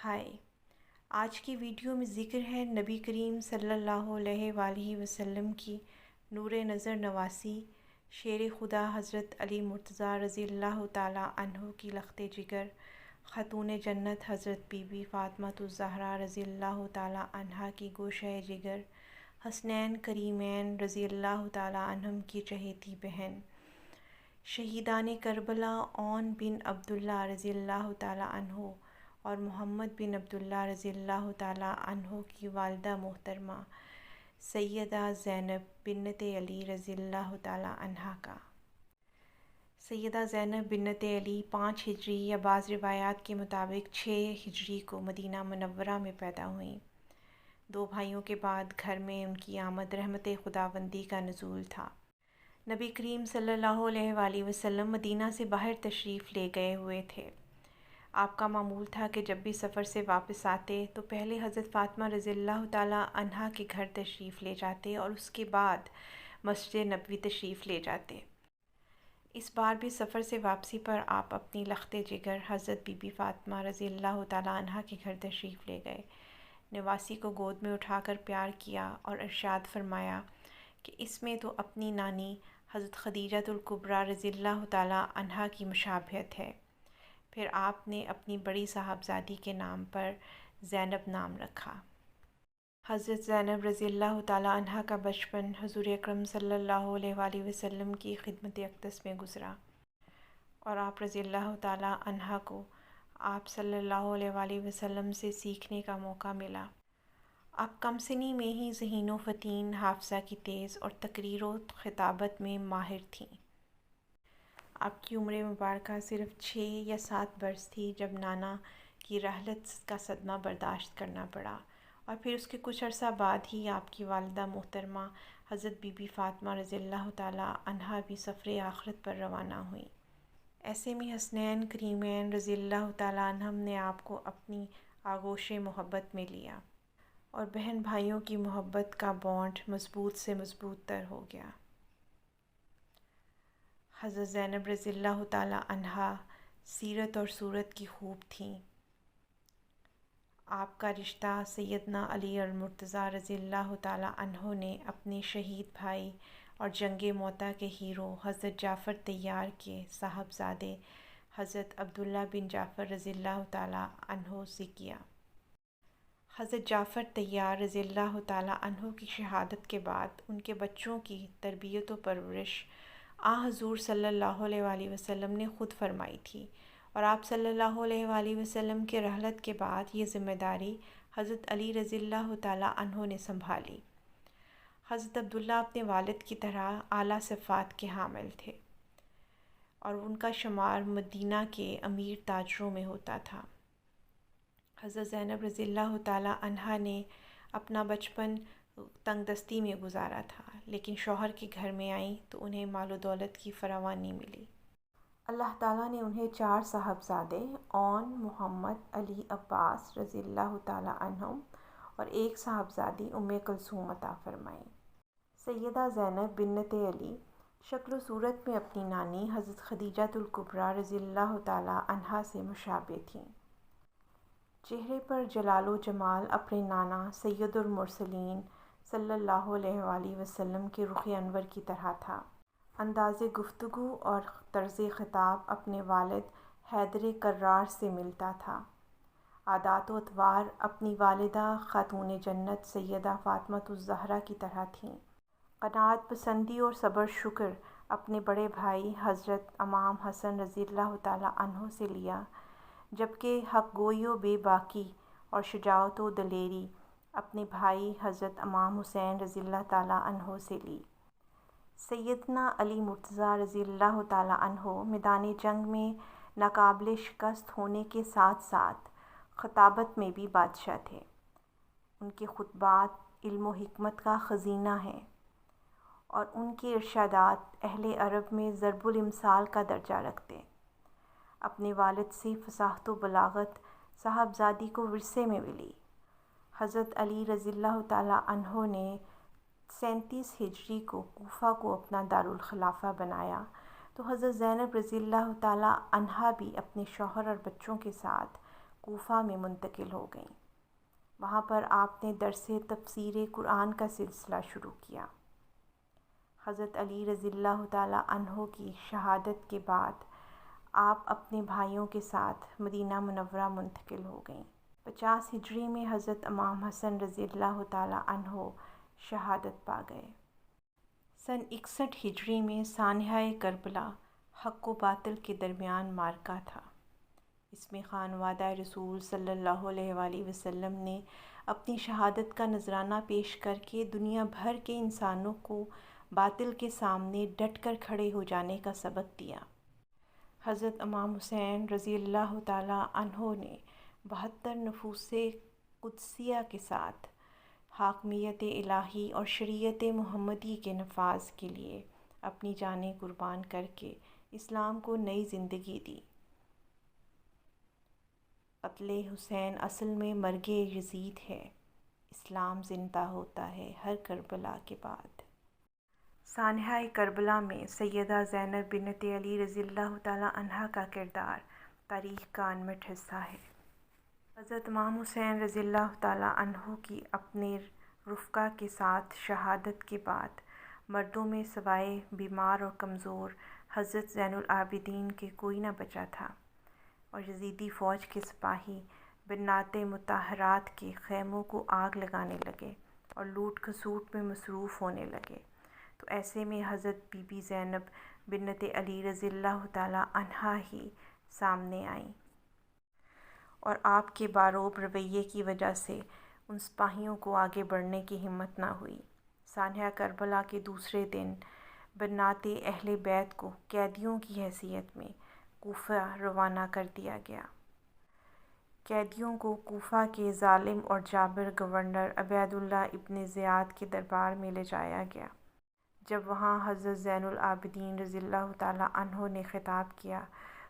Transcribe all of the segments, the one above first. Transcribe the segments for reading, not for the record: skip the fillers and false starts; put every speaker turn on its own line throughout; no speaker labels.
ہائے، آج کی ویڈیو میں ذکر ہے نبی کریم صلی اللہ علیہ وآلہ وسلم کی نور نظر نواسی شیر خدا حضرت علی مرتضیٰ رضی اللہ تعالیٰ عنہ کی لخت جگر خاتون جنت حضرت بی بی فاطمۃ الزہرا رضی اللہ تعالیٰ عنہا کی گوشہ جگر حسنین کریمین رضی اللہ تعالیٰ عنہم کی چہیتی بہن شہیدان کربلا اون بن عبداللہ رضی اللہ تعالیٰ عنہ اور محمد بن عبداللہ رضی اللہ تعالیٰ عنہ کی والدہ محترمہ سیدہ زینب بنت علی رضی اللہ تعالیٰ عنہا کا۔ سیدہ زینب بنت علی 5 ہجری یا بعض روایات کے مطابق 6 ہجری کو مدینہ منورہ میں پیدا ہوئیں۔ 2 بھائیوں کے بعد گھر میں ان کی آمد رحمت خداوندی کا نزول تھا۔ نبی کریم صلی اللہ علیہ وآلہ وسلم مدینہ سے باہر تشریف لے گئے ہوئے تھے۔ آپ کا معمول تھا کہ جب بھی سفر سے واپس آتے تو پہلے حضرت فاطمہ رضی اللہ تعالیٰ عنہا کے گھر تشریف لے جاتے اور اس کے بعد مسجد نبوی تشریف لے جاتے۔ اس بار بھی سفر سے واپسی پر آپ اپنی لخت جگر حضرت بی بی فاطمہ رضی اللہ تعالیٰ عنہا کے گھر تشریف لے گئے۔ نواسی کو گود میں اٹھا کر پیار کیا اور ارشاد فرمایا کہ اس میں تو اپنی نانی حضرت خدیجہ الکبریٰ رضی اللہ تعالیٰ عنہا کی مشابہت ہے۔ پھر آپ نے اپنی بڑی صاحبزادی کے نام پر زینب نام رکھا۔ حضرت زینب رضی اللہ تعالیٰ عنہا کا بچپن حضور اکرم صلی اللہ علیہ وآلہ وسلم کی خدمت اقدس میں گزرا اور آپ رضی اللہ تعالیٰ عنہا کو آپ صلی اللہ علیہ وآلہ وسلم سے سیکھنے کا موقع ملا۔ آپ کم سنی میں ہی ذہین و فطین، حافظہ کی تیز اور تقریر و خطابت میں ماہر تھیں۔ آپ کی عمر مبارکہ صرف 6 یا 7 برس تھی جب نانا کی رحلت کا صدمہ برداشت کرنا پڑا اور پھر اس کے کچھ عرصہ بعد ہی آپ کی والدہ محترمہ حضرت بی بی فاطمہ رضی اللہ تعالیٰ عنہا بھی سفر آخرت پر روانہ ہوئیں۔ ایسے میں حسنین کریمین رضی اللہ تعالیٰ عنہم نے آپ کو اپنی آغوش محبت میں لیا اور بہن بھائیوں کی محبت کا بانڈ مضبوط سے مضبوط تر ہو گیا۔ حضرت زینب رضی اللہ تعالیٰ عنہا سیرت اور صورت کی خوب تھیں۔ آپ کا رشتہ سیدنا علی المرتضیٰ رضی اللہ تعالیٰ عنہ نے اپنے شہید بھائی اور جنگ موتا کے ہیرو حضرت جعفر طیار کے صاحبزادے حضرت عبداللہ بن جعفر رضی اللہ تعالیٰ عنہ سے کیا۔ حضرت جعفر طیار رضی اللہ تعالیٰ عنہ کی شہادت کے بعد ان کے بچوں کی تربیت و پرورش حضور صلی اللہ علیہ وآلہ وسلم نے خود فرمائی تھی اور آپ صلی اللہ علیہ وآلہ وسلم کے رحلت کے بعد یہ ذمہ داری حضرت علی رضی اللہ تعالیٰ عنہ نے سنبھالی۔ حضرت عبداللہ اپنے والد کی طرح اعلیٰ صفات کے حامل تھے اور ان کا شمار مدینہ کے امیر تاجروں میں ہوتا تھا۔ حضرت زینب رضی اللہ تعالیٰ عنہا نے اپنا بچپن تنگ دستی میں گزارا تھا، لیکن شوہر کے گھر میں آئیں تو انہیں مال و دولت کی فراوانی ملی۔ اللہ تعالیٰ نے انہیں 4 صاحبزادے اون محمد علی عباس رضی اللہ تعالیٰ عنہم اور 1 صاحبزادی کلثوم عطا فرمائیں۔ سیدہ زینب بنت علی شکل و صورت میں اپنی نانی حضرت خدیجہ الکبریٰ رضی اللہ تعالیٰ عنہا سے مشابہ تھیں۔ چہرے پر جلال و جمال اپنے نانا سید المرسلین صلی اللہ علیہ وآلہ وسلم کے رخ انور کی طرح تھا۔ انداز گفتگو اور طرز خطاب اپنے والد حیدر کرار سے ملتا تھا۔ عادات و اطوار اپنی والدہ خاتون جنت سیدہ فاطمۃ الزہرا کی طرح تھیں۔ قناعت پسندی اور صبر شکر اپنے بڑے بھائی حضرت امام حسن رضی اللہ تعالیٰ عنہ سے لیا، جبکہ حق گوئی و بے باکی اور شجاعت و دلیری اپنے بھائی حضرت امام حسین رضی اللہ تعالیٰ عنہ سے لی۔ سیدنا علی مرتضیٰ رضی اللہ تعالیٰ عنہ میدان جنگ میں ناقابل شکست ہونے کے ساتھ ساتھ خطابت میں بھی بادشاہ تھے۔ ان کے خطبات علم و حکمت کا خزینہ ہیں اور ان کے ارشادات اہل عرب میں ضرب الامثال کا درجہ رکھتے۔ اپنے والد سے فصاحت و بلاغت صاحبزادی کو ورثے میں ملی۔ حضرت علی رضی اللہ تعالیٰ عنہ نے 37 ہجری کو کوفہ کو اپنا دارالخلافہ بنایا تو حضرت زینب رضی اللہ تعالیٰ عنہا بھی اپنے شوہر اور بچوں کے ساتھ کوفہ میں منتقل ہو گئیں۔ وہاں پر آپ نے درس تفسیر قرآن کا سلسلہ شروع کیا۔ حضرت علی رضی اللہ تعالیٰ عنہ کی شہادت کے بعد آپ اپنے بھائیوں کے ساتھ مدینہ منورہ منتقل ہو گئیں۔ 50 ہجری میں حضرت امام حسن رضی اللہ تعالیٰ عنہ شہادت پا گئے۔ سن 61 ہجری میں سانحہ کربلا حق و باطل کے درمیان معرکہ تھا۔ اس میں خانوادہ رسول صلی اللہ علیہ وآلہ وسلم نے اپنی شہادت کا نذرانہ پیش کر کے دنیا بھر کے انسانوں کو باطل کے سامنے ڈٹ کر کھڑے ہو جانے کا سبق دیا۔ حضرت امام حسین رضی اللہ تعالیٰ عنہ نے 72 نفوس قدسیہ کے ساتھ حاکمیت الہی اور شریعت محمدی کے نفاذ کے لیے اپنی جانیں قربان کر کے اسلام کو نئی زندگی دی۔ قتل حسین اصل میں مرگ یزید ہے، اسلام زندہ ہوتا ہے ہر کربلا کے بعد۔ سانحہ کربلا میں سیدہ زینب بنت علی رضی اللہ تعالیٰ عنہ کا کردار تاریخ کا انمٹ حصہ ہے۔ حضرت امام حسین رضی اللہ تعالیٰ عنہ کی اپنے رفقا کے ساتھ شہادت کے بعد مردوں میں سوائے بیمار اور کمزور حضرت زین العابدین کے کوئی نہ بچا تھا، اور یزیدی فوج کے سپاہی بنات مطہرات کے خیموں کو آگ لگانے لگے اور لوٹ کھسوٹ میں مصروف ہونے لگے۔ تو ایسے میں حضرت بی بی زینب بنت علی رضی اللہ تعالیٰ عنہا ہی سامنے آئیں، اور آپ کے باروب رویے کی وجہ سے ان سپاہیوں کو آگے بڑھنے کی ہمت نہ ہوئی۔ سانحہ کربلا کے دوسرے دن بنات اہل بیت کو قیدیوں کی حیثیت میں کوفہ روانہ کر دیا گیا۔ قیدیوں کو کوفہ کے ظالم اور جابر گورنر عبید اللہ ابن زیاد کے دربار میں لے جایا گیا۔ جب وہاں حضرت زین العابدین رضی اللہ تعالیٰ عنہ نے خطاب کیا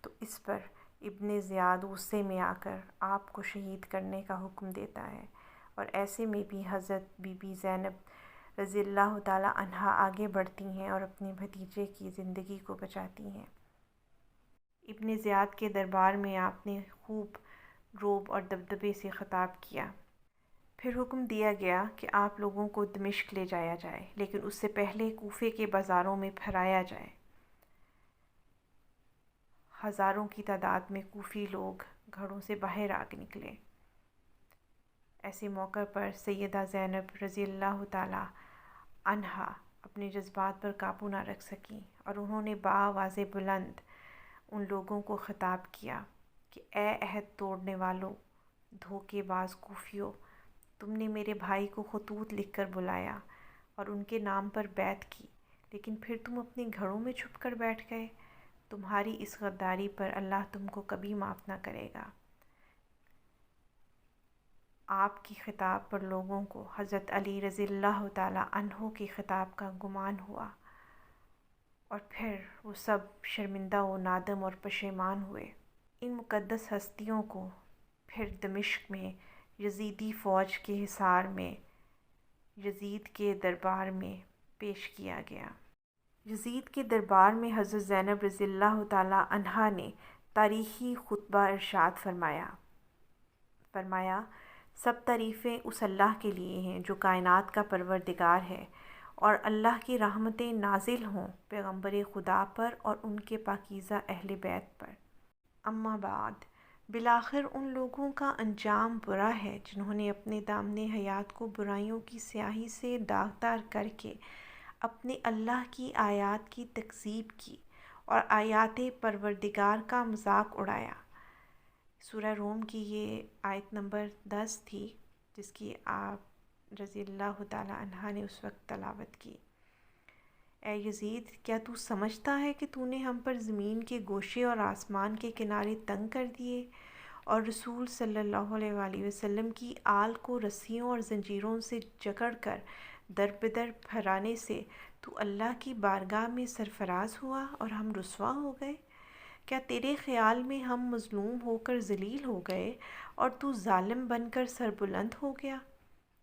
تو اس پر ابن زیاد غصے میں آ کر آپ کو شہید کرنے کا حکم دیتا ہے، اور ایسے میں بھی حضرت بی بی زینب رضی اللہ تعالیٰ عنہا آگے بڑھتی ہیں اور اپنے بھتیجے کی زندگی کو بچاتی ہیں۔ ابن زیاد کے دربار میں آپ نے خوب روب اور دبدبے سے خطاب کیا۔ پھر حکم دیا گیا کہ آپ لوگوں کو دمشق لے جایا جائے، لیکن اس سے پہلے کوفے کے بازاروں میں پھرایا جائے۔ ہزاروں کی تعداد میں کوفی لوگ گھروں سے باہر آ نکلے۔ ایسے موقع پر سیدہ زینب رضی اللہ تعالیٰ عنہا اپنے جذبات پر قابو نہ رکھ سکیں، اور انہوں نے بآواز بلند ان لوگوں کو خطاب کیا کہ اے عہد توڑنے والوں، دھوکے باز کوفیوں، تم نے میرے بھائی کو خطوط لکھ کر بلایا اور ان کے نام پر بیعت کی، لیکن پھر تم اپنے گھروں میں چھپ کر بیٹھ گئے۔ تمہاری اس غداری پر اللہ تم کو کبھی معاف نہ کرے گا۔ آپ کی خطاب پر لوگوں کو حضرت علی رضی اللہ تعالیٰ عنہ کے خطاب کا گمان ہوا، اور پھر وہ سب شرمندہ و نادم اور پشیمان ہوئے۔ ان مقدس ہستیوں کو پھر دمشق میں یزیدی فوج کے حصار میں یزید کے دربار میں پیش کیا گیا۔ یزید کے دربار میں حضرت زینب رضی اللہ تعالیٰ عنہا نے تاریخی خطبہ ارشاد فرمایا سب تعریفیں اس اللہ کے لیے ہیں جو کائنات کا پروردگار ہے، اور اللہ کی رحمتیں نازل ہوں پیغمبر خدا پر اور ان کے پاکیزہ اہل بیت پر۔ اما بعد، بالآخر ان لوگوں کا انجام برا ہے جنہوں نے اپنے دامن حیات کو برائیوں کی سیاہی سے داغدار کر کے اپنے اللہ کی آیات کی تکذیب کی اور آیات پروردگار کا مذاق اڑایا۔ سورہ روم کی یہ آیت نمبر 10 تھی، جس کی آپ رضی اللہ تعالیٰ عنہ نے اس وقت تلاوت کی۔ اے یزید، کیا تو سمجھتا ہے کہ تو نے ہم پر زمین کے گوشے اور آسمان کے کنارے تنگ کر دیے، اور رسول صلی اللہ علیہ وآلہ وسلم کی آل کو رسیوں اور زنجیروں سے جکڑ کر در بدر پھرانے سے تو اللہ کی بارگاہ میں سرفراز ہوا اور ہم رسوا ہو گئے؟ کیا تیرے خیال میں ہم مظلوم ہو کر ذلیل ہو گئے اور تو ظالم بن کر سربلند ہو گیا؟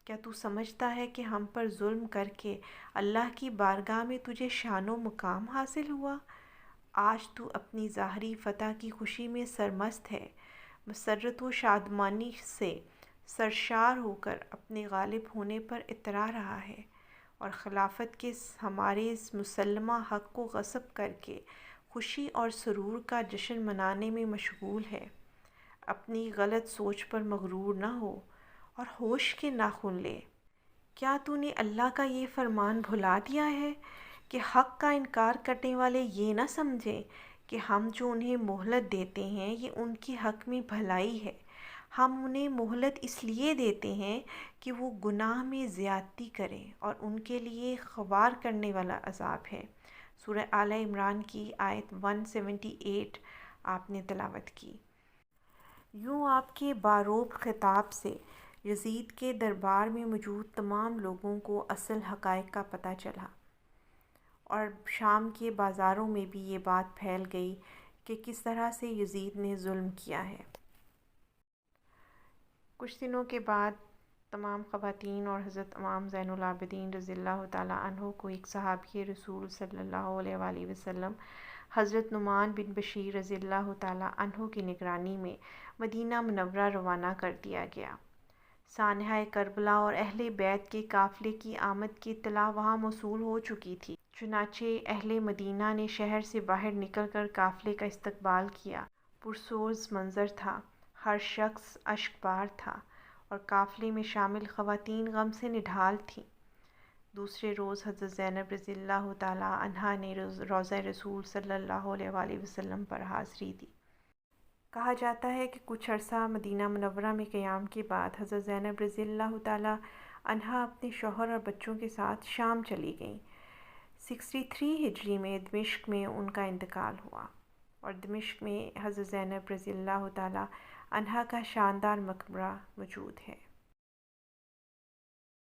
کیا تو سمجھتا ہے کہ ہم پر ظلم کر کے اللہ کی بارگاہ میں تجھے شان و مقام حاصل ہوا؟ آج تو اپنی ظاہری فتح کی خوشی میں سرمست ہے، مسرت و شادمانی سے سرشار ہو کر اپنے غالب ہونے پر اترا رہا ہے اور خلافت کے ہمارے اس مسلمہ حق کو غصب کر کے خوشی اور سرور کا جشن منانے میں مشغول ہے۔ اپنی غلط سوچ پر مغرور نہ ہو اور ہوش کے ناخن لے۔ کیا تو نے اللہ کا یہ فرمان بھلا دیا ہے کہ حق کا انکار کرنے والے یہ نہ سمجھیں کہ ہم جو انہیں مہلت دیتے ہیں یہ ان کے حق میں بھلائی ہے۔ ہم انہیں مہلت اس لیے دیتے ہیں کہ وہ گناہ میں زیادتی کریں اور ان کے لیے خوار کرنے والا عذاب ہے۔ سورہ آل عمران کی آیت 178 آپ نے تلاوت کی۔ یوں آپ کے باروب خطاب سے یزید کے دربار میں موجود تمام لوگوں کو اصل حقائق کا پتہ چلا اور شام کے بازاروں میں بھی یہ بات پھیل گئی کہ کس طرح سے یزید نے ظلم کیا ہے۔ کچھ دنوں کے بعد تمام خواتین اور حضرت امام زین العابدین رضی اللہ تعالیٰ عنہ کو ایک صحابی رسول صلی اللہ علیہ وآلہ وسلم حضرت نعمان بن بشیر رضی اللہ تعالیٰ عنہ کی نگرانی میں مدینہ منورہ روانہ کر دیا گیا۔ سانحہ کربلا اور اہل بیت کے قافلے کی آمد کی اطلاع وہاں موصول ہو چکی تھی، چنانچہ اہل مدینہ نے شہر سے باہر نکل کر قافلے کا استقبال کیا۔ پرسوز منظر تھا، ہر شخص اشکبار تھا اور قافلے میں شامل خواتین غم سے نڈھال تھیں۔ دوسرے روز حضرت زینب رضی اللہ تعالیٰ عنہا نے روضہ رسول صلی اللہ علیہ وآلہ وسلم پر حاضری دی۔ کہا جاتا ہے کہ کچھ عرصہ مدینہ منورہ میں قیام کے بعد حضرت زینب رضی اللہ تعالیٰ عنہا اپنے شوہر اور بچوں کے ساتھ شام چلی گئیں۔ 63 ہجری میں دمشق میں ان کا انتقال ہوا اور دمشق میں حضرت زینب رضی اللہ تعالیٰ عنہا کا شاندار مقبرہ موجود ہے۔